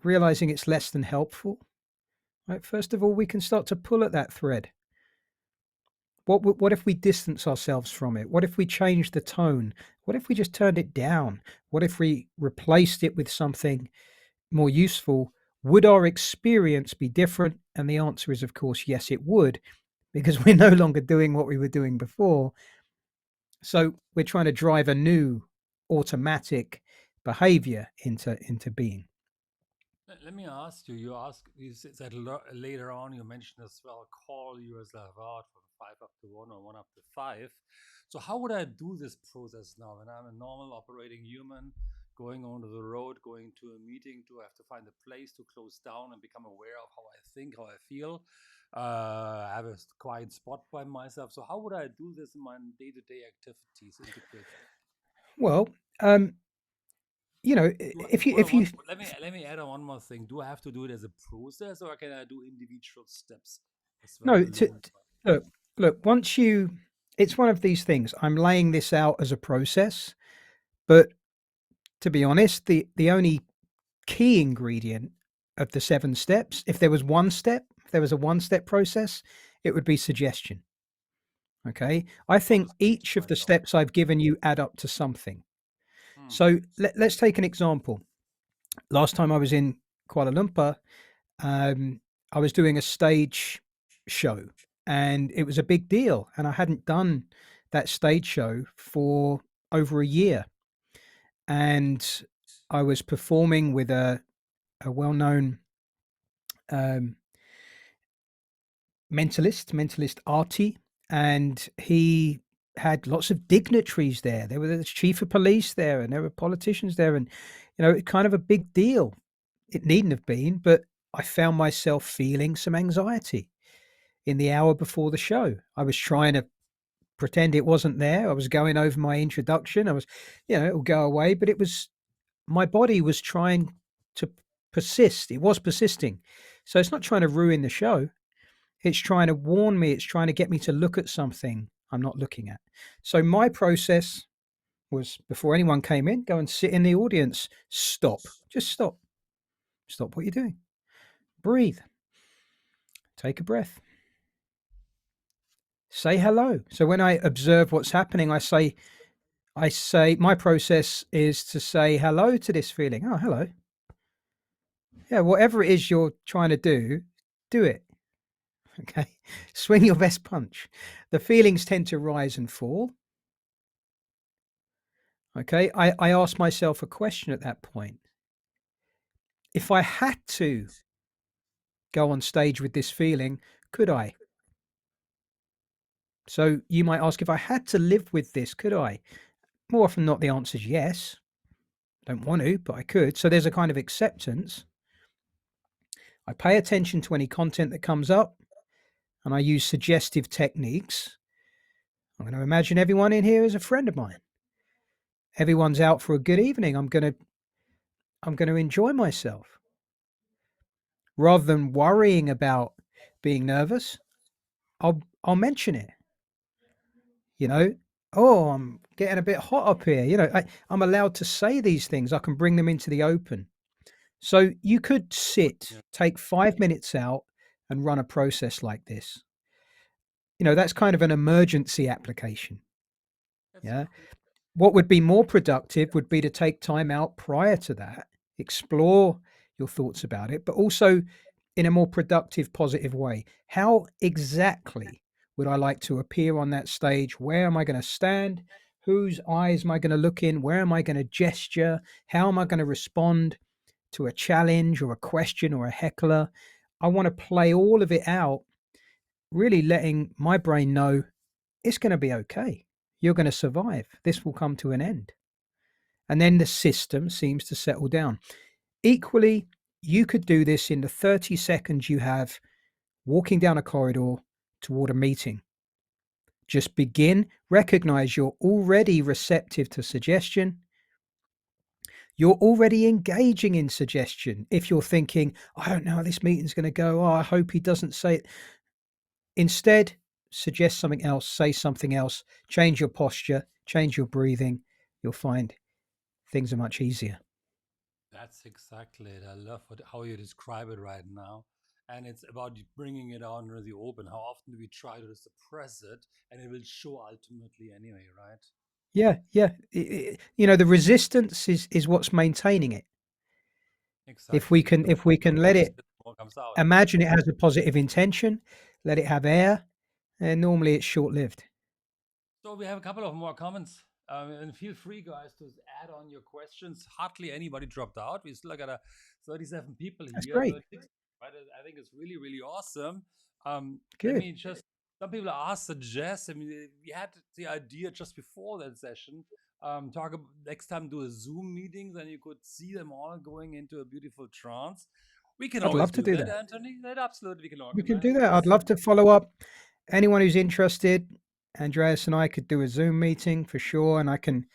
realizing it's less than helpful. Right? First of all, we can start to pull at that thread. What if we distance ourselves from it? What if we changed the tone? What if we just turned it down? What if we replaced it with something more useful? Would our experience be different? And the answer is, of course, yes, it would, because we're no longer doing what we were doing before. So we're trying to drive a new automatic behavior into being. Let me ask you. You said later on. You mentioned as well. Call yourself out from five up to one or one up to five. So how would I do this process now when I'm a normal operating human, going onto the road, going to a meeting? Do I have to find a place to close down and become aware of how I think, how I feel? Have a quiet spot by myself. So how would I do this in my day-to-day activities? Integrate that. Well, if you Let me add on one more thing. Do I have to do it as a process, or can I do individual steps as well no to learn as well? look once you, it's one of these things. I'm laying this out as a process, but to be honest, the only key ingredient of the 7 steps, if there was one step, if there was a one-step process, it would be suggestion. Okay, I Oh, the think suggestion each of the myself. steps I've given you add up to something. Hmm. So let's take an example. Last time I was in Kuala Lumpur, um, I was doing a stage show, and it was a big deal. And I hadn't done that stage show for over a year. And I was performing with a well known um, mentalist Artie, and he had lots of dignitaries there. There was the chief of police there, and there were politicians there, and kind of a big deal. It needn't have been, but I found myself feeling some anxiety in the hour before the show. I was trying to pretend it wasn't there. I was going over my introduction. I was, it'll go away, but it was, my body was trying to persist. It was persisting. So it's not trying to ruin the show. It's trying to warn me. It's trying to get me to look at something I'm not looking at. So my process was, before anyone came in, go and sit in the audience. Stop. Just stop. Stop what you're doing. Breathe. Take a breath. Say hello. So when I observe what's happening, I say my process is to say hello to this feeling. Oh, hello. Yeah, whatever it is you're trying to do it. Okay. Swing your best punch. The feelings tend to rise and fall. Okay. I ask myself a question at that point. If I had to go on stage with this feeling, could I? So you might ask, if I had to live with this, could I? More often than not, the answer is yes. Don't want to, but I could. So there's a kind of acceptance. I pay attention to any content that comes up, and I use suggestive techniques. I'm going to imagine everyone in here is a friend of mine. Everyone's out for a good evening. I'm going to enjoy myself, rather than worrying about being nervous, I'll mention it. You know, oh, I'm getting a bit hot up here. I'm allowed to say these things. I can bring them into the open. So you could sit, Yeah, take 5 minutes out, and run a process like this. That's kind of an emergency application. that's Yeah. cool. What would be more productive would be to take time out prior to that, explore your thoughts about it, but also in a more productive, positive way. How exactly would I like to appear on that stage? Where am I going to stand? Whose eyes am I going to look in? Where am I going to gesture? How am I going to respond to a challenge or a question or a heckler? I want to play all of it out, really letting my brain know it's going to be okay. You're going to survive. This will come to an end. And then the system seems to settle down. Equally, you could do this in the 30 seconds you have walking down a corridor toward a meeting. Just begin, recognize you're already receptive to suggestion. You're already engaging in suggestion. If you're thinking, I don't know how this meeting's going to go, oh, I hope he doesn't say it. Instead, suggest something else, say something else, change your posture, change your breathing. You'll find things are much easier. That's exactly it. I love how you describe it right now. And it's about bringing it out into the open. How often do we try to suppress it and it will show ultimately anyway, right? Yeah, yeah. The resistance is what's maintaining it. If we Exactly. can The if we can let it more comes out. imagine it has a positive intention, let it have air, and normally it's short-lived. So we have a couple of more comments. And feel free, guys, to add on your questions. Hardly anybody dropped out. We still got 37 people That's here. great. 36, right? I think it's really, really awesome. Let Good. me just, some people suggest, I mean, we had the idea just before that session. Talk about next time, do a Zoom meeting, then you could see them all going into a beautiful trance. We can I'd always love to do do that, that. Anthony. That absolutely we can We can organize do that. I'd this. love to follow up. Anyone who's interested, Andreas and I could do a Zoom meeting for sure, and I can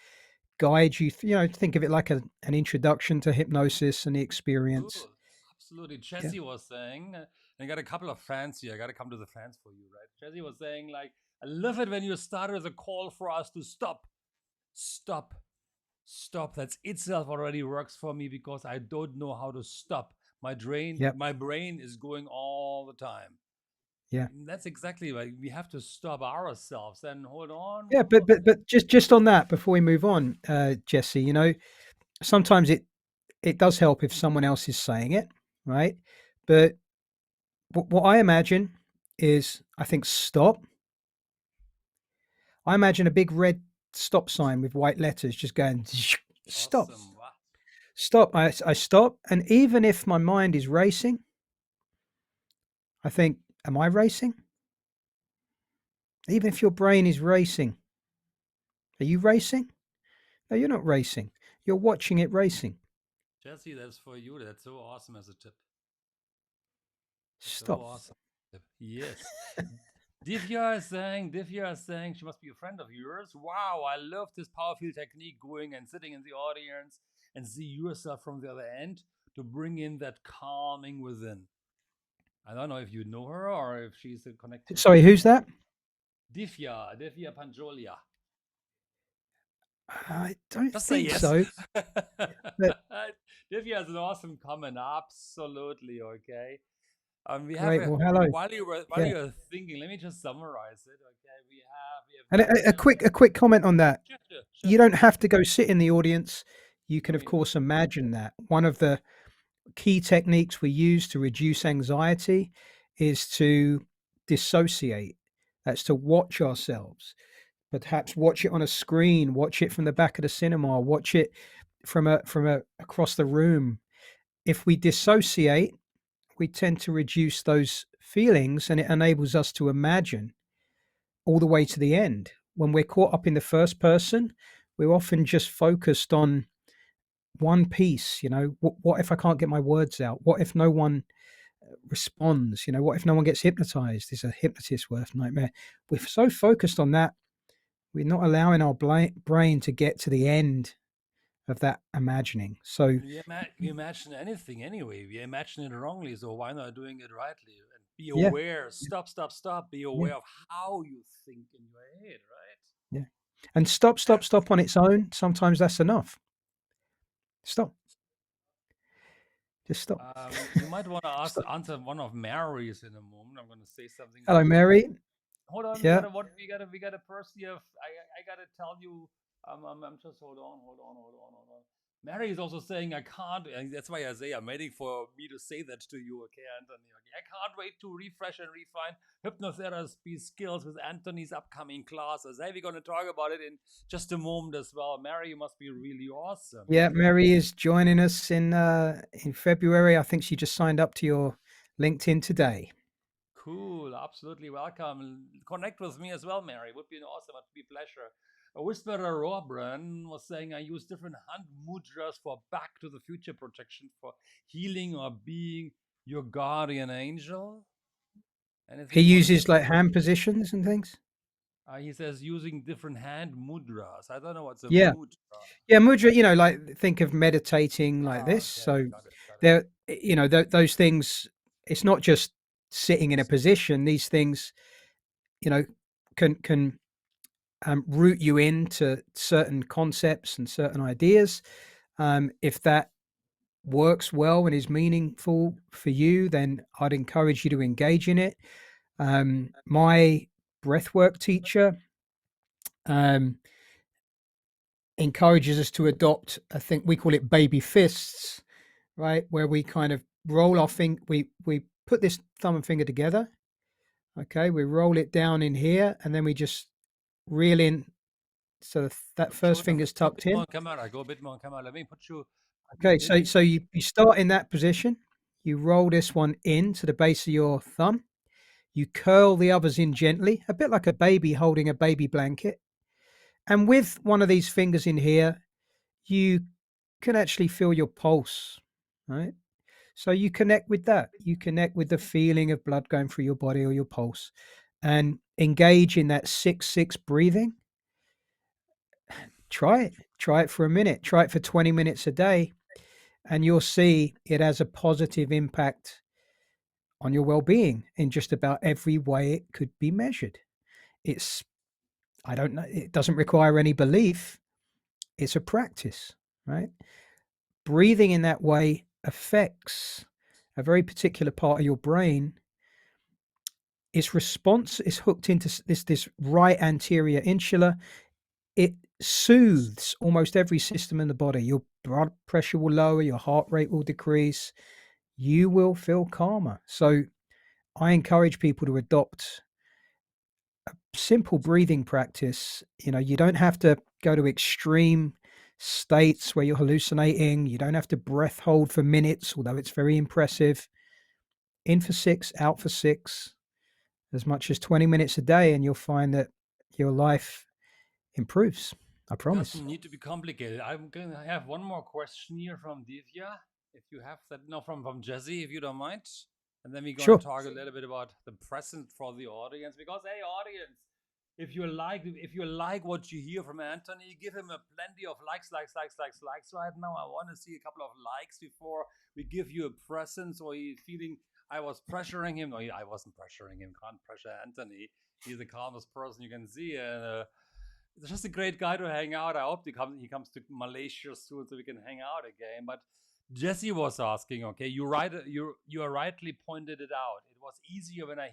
guide you. Think of it like an introduction to hypnosis and the experience. Cool. Absolutely. Yeah, Jesse was saying, I got a couple of fans here. I got to come to the fans for you, right? Jesse was saying, like, I love it when you started with a call for us to stop, stop, stop. That's itself already works for me because I don't know how to stop. yeah, My brain is going all the time. yeah, And that's exactly right. We have to stop ourselves and hold on yeah. one But more but second. but just on that before we move on, Jesse. Sometimes it does help if someone else is saying it, right? But what I imagine is, I think, stop. I imagine a big red stop sign with white letters just going stop, Awesome. Wow. stop. I stop, and even if my mind is racing, I think, am I racing? Even if your brain is racing, are you racing? No, you're not racing. You're watching it racing. Jesse, that's for you. That's so awesome as a tip. So Stop. awesome. Yes. Divya is saying she must be a friend of yours. Wow, I love this powerful technique going and sitting in the audience and see yourself from the other end to bring in that calming within. I don't know if you know her or if she's connected to Sorry, you. who's that? Divya Panjolia. I don't Just say think yes. so. But Divya has an awesome comment. Absolutely okay. We have great. Well, hello. while Yeah. you were thinking. Let me just summarize it. Okay, we have And a Divya. quick comment on that. Sure, sure, sure. You don't have to go sit in the audience. You can, No, of you don't. course, imagine that. One of the key techniques we use to reduce anxiety is to dissociate. That's to watch ourselves, perhaps watch it on a screen, watch it from the back of the cinema, watch it from a across the room. If we dissociate, we tend to reduce those feelings, and it enables us to imagine all the way to the end. When we're caught up in the first person, we're often just focused on one piece. What if I can't get my words out? What if no one responds? What if no one gets hypnotized? Is a hypnotist worth nightmare? We're so focused on that, we're not allowing our brain to get to the end of that imagining. So And we imagine anything anyway. We imagine it wrongly, so why not doing it rightly and Be Yeah. aware. Stop, stop, stop. Be Yeah. aware of how you think in your head, right? Yeah. And stop, stop, stop on its own. Sometimes that's enough. Stop. Just stop. You might want to Stop. answer one of Mary's in a moment. I'm going to say something Hello, about you. Mary. Hold on, Yeah. we got a person here. I gotta tell you. I'm just hold on. Mary is also saying I can't, and that's why I say I'm waiting for me to say that to you, okay, Anthony. Okay, I can't wait to refresh and refine hypnotherapy skills with Anthony's upcoming classes. Hey, we're gonna talk about it in just a moment as well. Mary, you must be really awesome. Yeah. Mary is joining us in February. I think she just signed up to your LinkedIn today. Cool, absolutely welcome. Connect with me as well, Mary. Would be an awesome, would be a pleasure. A whisperer Robin was saying I use different hand mudras for back to the future protection for healing or being your guardian angel. He Anything you want to uses say? like hand positions and things. He says using different hand mudras. I don't know what's a Yeah. mudra. Yeah. Mudra, like think of meditating like Ah, this. okay, So got it, got it. there, those things, it's not just sitting in a position. These things, you know, can root you into certain concepts and certain ideas. If that works well and is meaningful for you, then I'd encourage you to engage in it. My breathwork teacher um, encourages us to adopt, I think we call it baby fists, right? Where we kind of roll our we put this thumb and finger together. Okay, we roll it down in here, and then we just reel in so that Show first it on, finger's go a tucked bit more in. on camera. Go a bit more on camera. Let me put you Okay, so in. you start in that position. You roll this one in to the base of your thumb. You curl the others in gently, a bit like a baby holding a baby blanket. And with one of these fingers in here, you can actually feel your pulse, right? So you connect with that. You connect with the feeling of blood going through your body or your pulse and engage in that 6-6 breathing. Try it. Try it for a minute. Try it for 20 minutes a day, and you'll see it has a positive impact on your well-being in just about every way it could be measured. It's I don't know, it doesn't require any belief. It's a practice, right? Breathing in that way affects a very particular part of your brain. Its response is hooked into this right anterior insula. It soothes almost every system in the body. Your blood pressure will lower, your heart rate will decrease, you will feel calmer. So I encourage people to adopt simple breathing practice. You don't have to go to extreme states where you're hallucinating. You don't have to breath hold for minutes, although it's very impressive. In for 6, out for 6, as much as 20 minutes a day, and you'll find that your life improves. I promise. Doesn't need to be complicated. I'm gonna have one more question here from Divya, if you have that. No, from Jesse, if you don't mind. And then we're gonna Sure. talk a little bit about the present for the audience. Because hey, audience, if you like what you hear from Anthony, give him a plenty of likes right now. I want to see a couple of likes before we give you a present. So you feeling I was pressuring him. No, I wasn't pressuring him. Can't pressure Anthony. He's the calmest person you can see, and it's just a great guy to hang out. I hope he comes to Malaysia soon so we can hang out again. But Jesse was asking, okay, you are rightly pointed it out. It was easier when I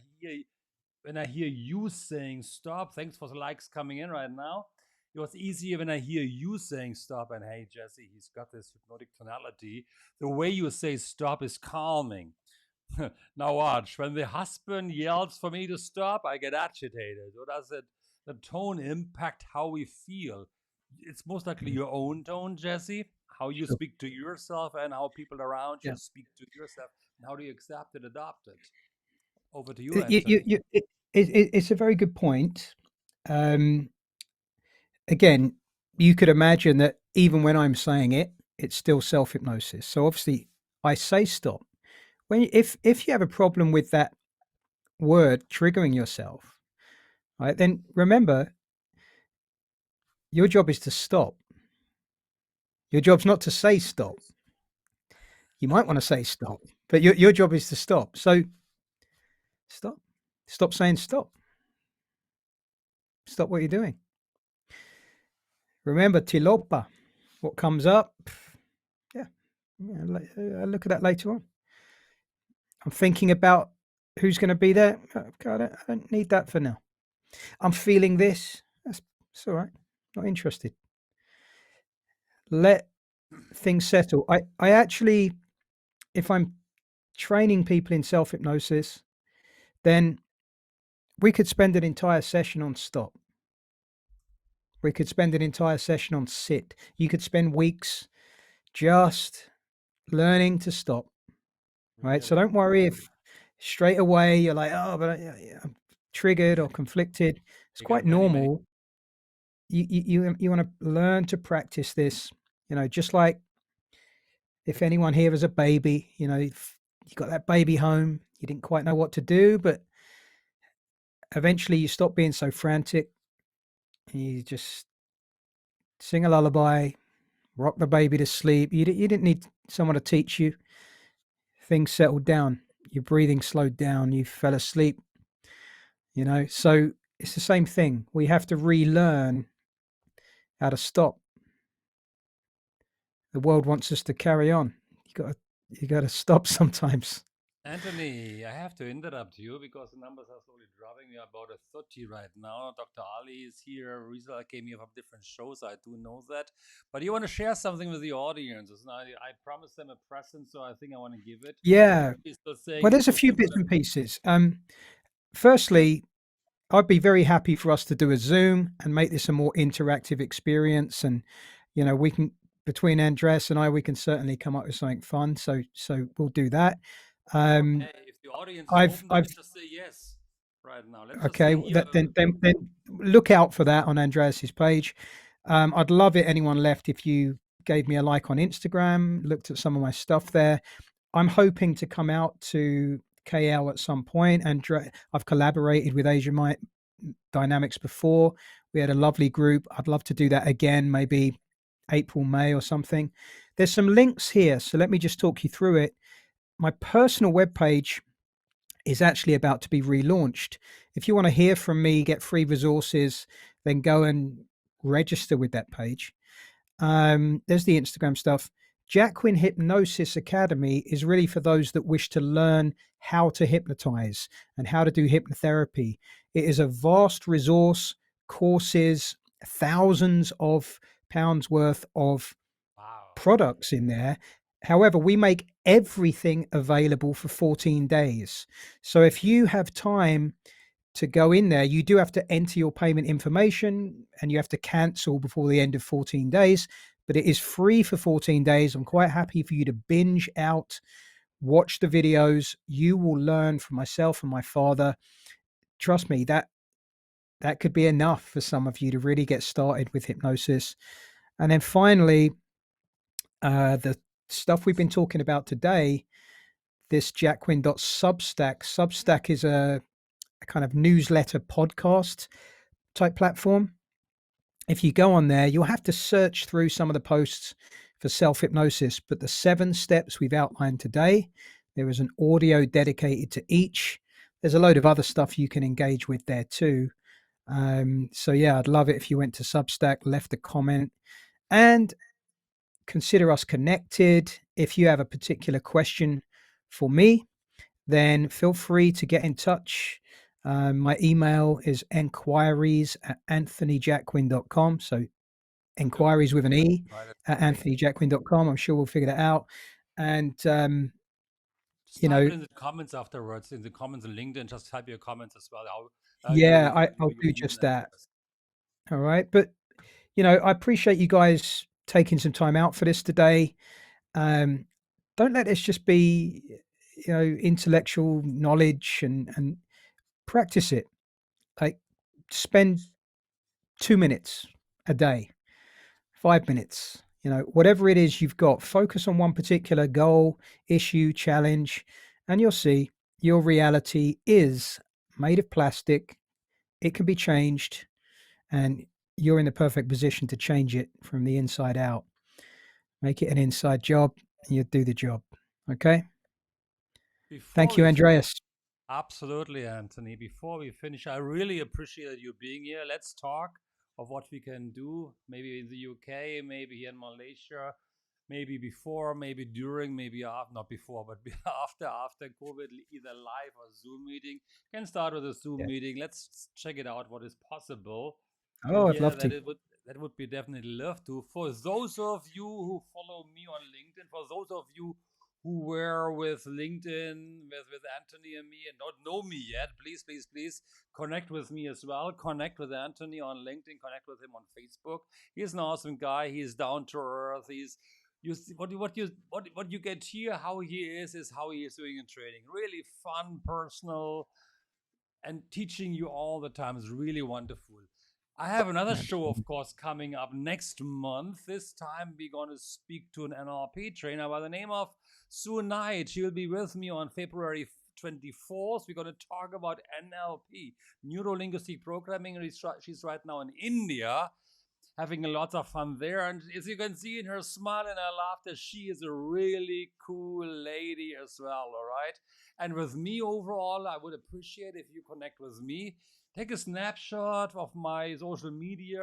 hear you saying stop. Thanks for the likes coming in right now. It was easier when I hear you saying stop. And hey, Jesse, he's got this hypnotic tonality. The way you say stop is calming. Now watch. When the husband yells for me to stop, I get agitated. Or does it the tone impact how we feel? It's most likely Mm, your own tone, Jesse. How you sure. speak to yourself and how people around you Yeah. speak to yourself. And how do you accept and adopt it? Over to you, It, you, Anthony. you, it's a very good point. Um, Again, you could imagine that even when I'm saying it, it's still self hypnosis. So obviously, I say stop. If you have a problem with that word triggering yourself, right? Then remember, your job is to stop. Your job's not to say stop. You might want to say stop, but your job is to stop. So Stop. Stop saying stop. Stop what you're doing. Remember Tilopa. What comes up? Yeah. I'll look at that later on. I'm thinking about who's going to be there. God, I don't need that for now. I'm feeling this. That's all right. Not interested. Let things settle. I actually, if I'm training people in self hypnosis, then we could spend an entire session on stop. We could spend an entire session on sit. You could spend weeks just learning to stop. Right. So Really? don't worry if straight away you're like, oh, but I'm triggered or conflicted. It's You got quite many. normal. You want to learn to practice this. Just like if anyone here is a baby, if you got that baby home, you didn't quite know what to do, but eventually you stop being so frantic and you just sing a lullaby, rock the baby to sleep. You didn't need someone to teach you. Things settled down. Your breathing slowed down. You fell asleep. So it's the same thing. We have to relearn how to stop. The world wants us to carry on. You got to stop sometimes. Anthony, I have to interrupt you because the numbers are slowly dropping. We are about a 30 right now. Dr. Ali is here. Rizal came here from different shows. I do know that. But you want to share something with the audience. I promised them a present, so I think I want to give it. Yeah. He's still saying Well, it's there's a just few bits and pieces. Firstly, I'd be very happy for us to do a Zoom and make this a more interactive experience. And we can, between Andreas and I, we can certainly come up with something fun. So we'll do that. Um, okay. If the audience is I've open, then I've let's just say yes right now. Let's just Okay, say here. then look out for that on Andreas's page. I'd love it. Anyone left, if you gave me a like on Instagram, looked at some of my stuff there. I'm hoping to come out to KL at some point, and I've collaborated with Asia Dynamics before. We had a lovely group. I'd love to do that again, maybe April, May, or something. There's some links here, so let me just talk you through it. My personal webpage is actually about to be relaunched. If you want to hear from me, get free resources, then go and register with that page. There's the Instagram stuff. Jacquin Hypnosis Academy is really for those that wish to learn how to hypnotize and how to do hypnotherapy. It is a vast resource, courses, thousands of pounds worth of Wow. products in there. However, we make everything available for 14 days. So if you have time to go in there, you do have to enter your payment information and you have to cancel before the end of 14 days. But it is free for 14 days. I'm quite happy for you to binge out, watch the videos. You will learn from myself and my father. Trust me, that could be enough for some of you to really get started with hypnosis. And then finally, the stuff we've been talking about today, this Jacquin.substack. Substack is a kind of newsletter podcast type platform. If you go on there, you'll have to search through some of the posts for self hypnosis, but the 7 steps we've outlined today, there is an audio dedicated to each. There's a load of other stuff you can engage with there too. So yeah, I'd love it if you went to Substack, left a comment, and consider us connected. If you have a particular question for me, then feel free to get in touch. My email is enquiries@anthonyjacquin.com. So Good. enquiries with an E Right. at anthonyjacquin.com. I'm sure we'll figure that out. And, Just you type know, it in the comments afterwards, in the comments on LinkedIn. Just type your comments as well. How yeah, I'll your do email just that. address. All right. But, I appreciate you guys taking some time out for this today. Um, don't let this just be, intellectual knowledge, and practice it. Like, spend 2 minutes a day, 5 minutes, whatever it is you've got, focus on one particular goal, issue, challenge, and you'll see your reality is made of plastic. It can be changed, and you're in the perfect position to change it from the inside out. Make it an inside job, and you do the job. Okay. Before Thank you, we finish, Andreas. Absolutely, Anthony. Before we finish, I really appreciate you being here. Let's talk of what we can do, maybe in the UK, maybe here in Malaysia, maybe before, maybe during, maybe after, not before, but after COVID, either live or Zoom meeting. Can start with a Zoom Yeah. meeting. Let's check it out what is possible. And Oh, I'd yeah, love to. that would be definitely love to. For those of you who follow me on LinkedIn, for those of you who were with LinkedIn with Anthony and me and don't know me yet, please, please, please connect with me as well. Connect with Anthony on LinkedIn. Connect with him on Facebook. He's an awesome guy. He's down to earth. He's what you get here, how he is how he is doing in training. Really fun, personal, and teaching you all the time is really wonderful. I have another show, Absolutely. of course, coming up next month. This time we're going to speak to an NLP trainer by the name of Sue Knight. She'll be with me on February 24th. We're going to talk about NLP, neuro linguistic programming. She's right now in India having a lot of fun there. And as you can see in her smile and her laughter, she is a really cool lady as well. All right. And with me overall, I would appreciate if you connect with me. Take a snapshot of my social media.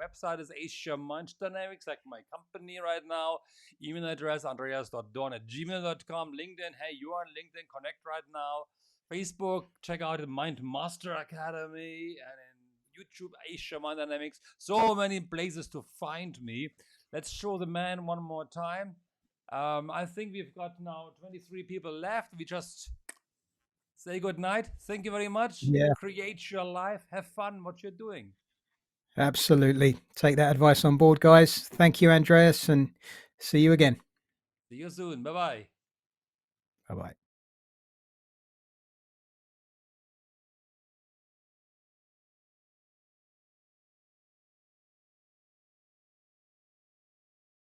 Website is Asia Munch Dynamics, like my company right now. Email address andreas.dorn@gmail.com. LinkedIn, hey, you are on LinkedIn, connect right now. Facebook, check out the Mind Master Academy, and in YouTube, Asia Mind Dynamics. So many places to find me. Let's show the man one more time. I think we've got now 23 people left. We just say good night. Thank you very much. Yeah, Create your life. Have fun what you're doing. absolutely. Take that advice on board, guys. Thank you, Andreas, and see you again. See you soon. Bye bye. Bye bye.